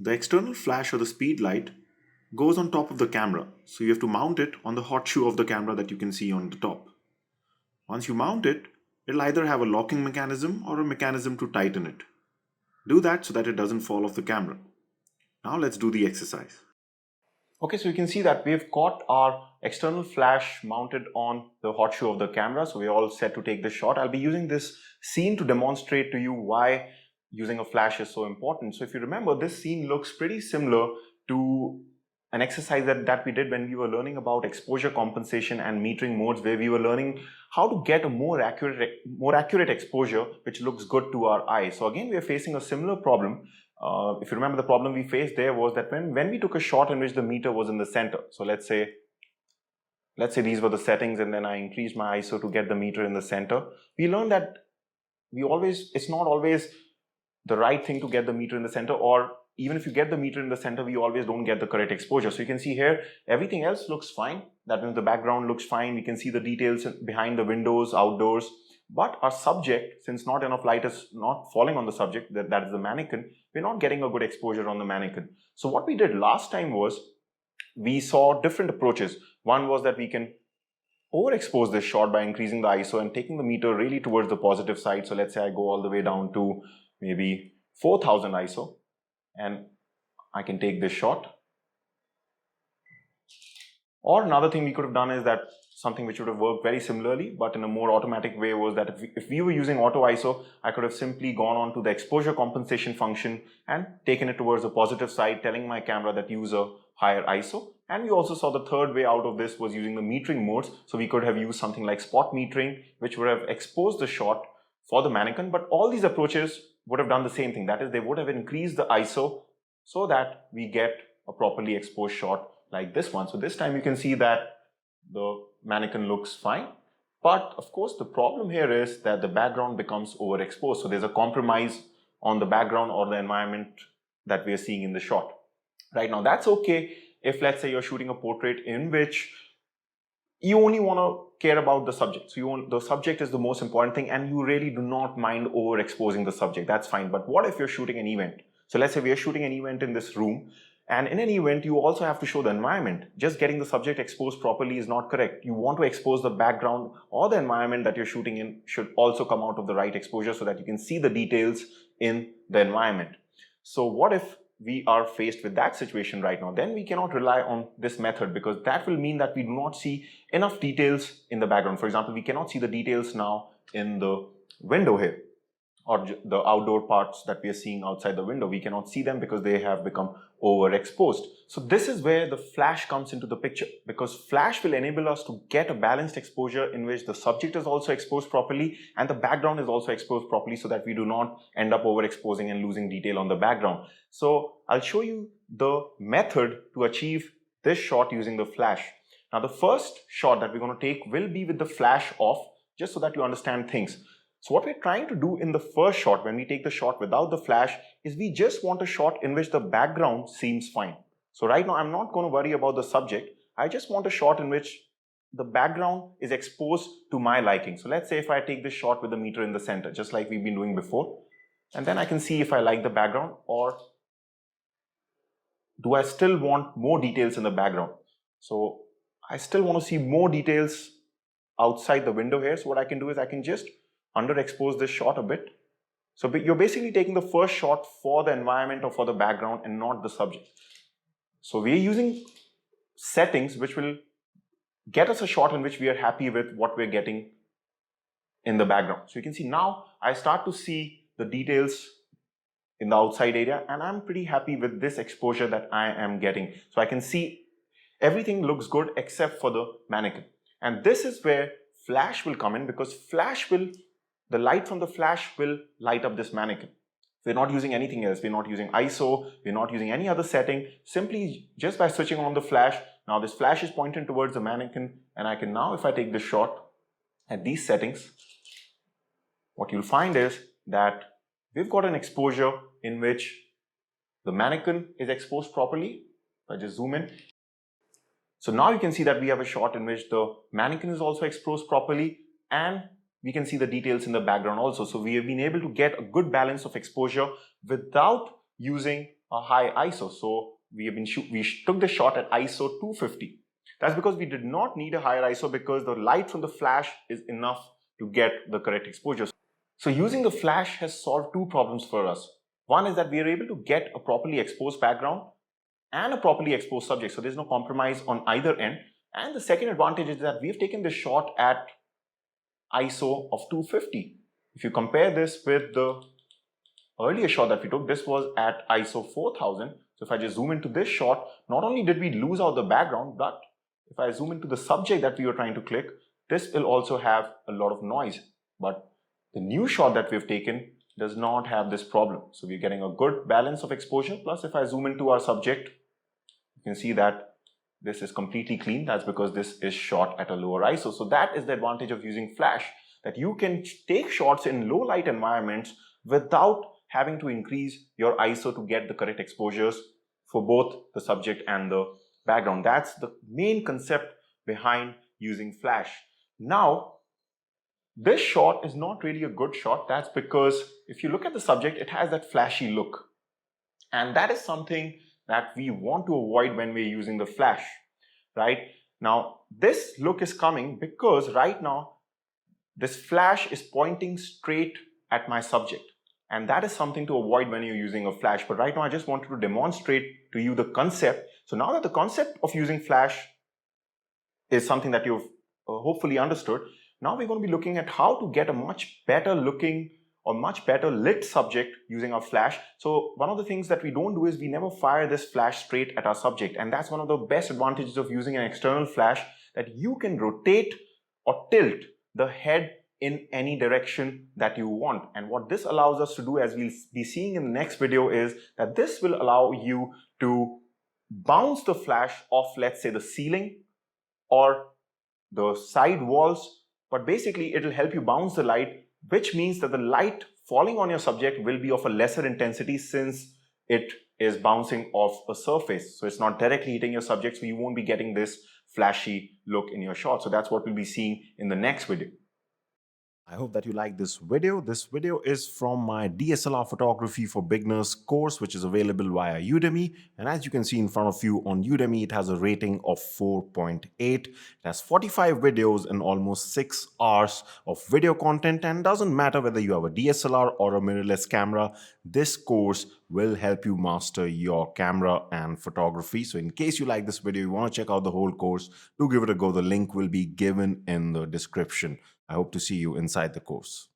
The external flash or the speed light goes on top of the camera, so you have to mount it on the hot shoe of the camera that you can see on the top. Once you mount it, it'll either have a locking mechanism or a mechanism to tighten it. Do that so that it doesn't fall off the camera. Now let's do the exercise. Okay, so you can see that we've got our external flash mounted on the hot shoe of the camera, so we're all set to take the shot. I'll be using this scene to demonstrate to you why using a flash is so important. So if you remember, this scene looks pretty similar to an exercise that we did when we were learning about exposure compensation and metering modes, where we were learning how to get a more accurate exposure which looks good to our eye. So again, we are facing a similar problem. If you remember, the problem we faced there was that when we took a shot in which the meter was in the center, so let's say these were the settings and then I increased my ISO to get the meter in the center, we learned that it's not always the right thing to get the meter in the center, or even if you get the meter in the center, we always don't get the correct exposure. So you can see here, everything else looks fine. That means the background looks fine. We can see the details behind the windows, outdoors. But our subject, since not enough light is not falling on the subject, that is the mannequin, we're not getting a good exposure on the mannequin. So what we did last time was, we saw different approaches. One was that we can overexpose this shot by increasing the ISO and taking the meter really towards the positive side. So let's say I go all the way down to maybe 4000 ISO and I can take this shot. Or another thing we could have done is that something which would have worked very similarly, but in a more automatic way, was that if we were using auto ISO, I could have simply gone on to the exposure compensation function and taken it towards the positive side, telling my camera that use a higher ISO. And we also saw the third way out of this was using the metering modes. So we could have used something like spot metering, which would have exposed the shot for the mannequin. But all these approaches would have done the same thing. That is, they would have increased the ISO so that we get a properly exposed shot like this one. So this time you can see that the mannequin looks fine. But of course, the problem here is that the background becomes overexposed. So there's a compromise on the background or the environment that we are seeing in the shot. Right now, that's okay if, let's say, you're shooting a portrait in which you only want to care about the subject. So the subject is the most important thing and you really do not mind overexposing the subject. That's fine. But what if you're shooting an event? So let's say we are shooting an event in this room, and in an event, you also have to show the environment. Just getting the subject exposed properly is not correct. You want to expose the background, or the environment that you're shooting in should also come out of the right exposure so that you can see the details in the environment. So what if we are faced with that situation right now? Then we cannot rely on this method, because that will mean that we do not see enough details in the background. For example, we cannot see the details now in the window here, or the outdoor parts that we are seeing outside the window. We cannot see them because they have become overexposed. So this is where the flash comes into the picture, because flash will enable us to get a balanced exposure in which the subject is also exposed properly and the background is also exposed properly, so that we do not end up overexposing and losing detail on the background. So I'll show you the method to achieve this shot using the flash. Now the first shot that we're going to take will be with the flash off, just so that you understand things. So what we're trying to do in the first shot, when we take the shot without the flash, is we just want a shot in which the background seems fine. So right now, I'm not going to worry about the subject. I just want a shot in which the background is exposed to my liking. So let's say if I take this shot with the meter in the center, just like we've been doing before, and then I can see if I like the background, or do I still want more details in the background. So I still want to see more details outside the window here. So what I can do is I can just underexpose this shot a bit. So you're basically taking the first shot for the environment or for the background and not the subject. So we're using settings which will get us a shot in which we are happy with what we're getting in the background. So you can see now I start to see the details in the outside area, and I'm pretty happy with this exposure that I am getting. So I can see everything looks good except for the mannequin. And this is where flash will come in, because the light from the flash will light up this mannequin. We're not using anything else. We're not using ISO. We're not using any other setting. Simply just by switching on the flash. Now this flash is pointing towards the mannequin, and I can now, if I take this shot at these settings, what you'll find is that we've got an exposure in which the mannequin is exposed properly. If I just zoom in. So now you can see that we have a shot in which the mannequin is also exposed properly, and we can see the details in the background also. So we have been able to get a good balance of exposure without using a high ISO. So we took the shot at ISO 250. That's because we did not need a higher ISO because the light from the flash is enough to get the correct exposure. So using the flash has solved two problems for us. One is that we are able to get a properly exposed background and a properly exposed subject. So there's no compromise on either end. And the second advantage is that we've taken the shot at ISO of 250. If you compare this with the earlier shot that we took, this was at ISO 4000. So if I just zoom into this shot, not only did we lose out the background, but if I zoom into the subject that we were trying to click, this will also have a lot of noise. But the new shot that we've taken does not have this problem. So we're getting a good balance of exposure. Plus, if I zoom into our subject, you can see that this is completely clean. That's because this is shot at a lower ISO. So that is the advantage of using flash, that you can take shots in low light environments without having to increase your ISO to get the correct exposures for both the subject and the background. That's the main concept behind using flash. Now, this shot is not really a good shot. That's because if you look at the subject, it has that flashy look. And that is something that we want to avoid when we're using the flash, right? Now, this look is coming because right now, this flash is pointing straight at my subject. And that is something to avoid when you're using a flash. But right now, I just wanted to demonstrate to you the concept. So now that the concept of using flash is something that you've hopefully understood, now we're going to be looking at how to get a much better looking or much better lit subject using our flash. So one of the things that we don't do is we never fire this flash straight at our subject. And that's one of the best advantages of using an external flash, that you can rotate or tilt the head in any direction that you want. And what this allows us to do, as we'll be seeing in the next video, is that this will allow you to bounce the flash off, let's say, the ceiling or the side walls, but basically it will help you bounce the light, which means that the light falling on your subject will be of a lesser intensity since it is bouncing off a surface. So it's not directly hitting your subject, so you won't be getting this flashy look in your shot. So that's what we'll be seeing in the next video. I hope that you like this video. This video is from my DSLR photography for beginners course, which is available via Udemy. And as you can see in front of you on Udemy, it has a rating of 4.8. It has 45 videos and almost 6 hours of video content. And doesn't matter whether you have a DSLR or a mirrorless camera, this course will help you master your camera and photography. So in case you like this video, you want to check out the whole course, do give it a go. The link will be given in the description. I hope to see you inside the course.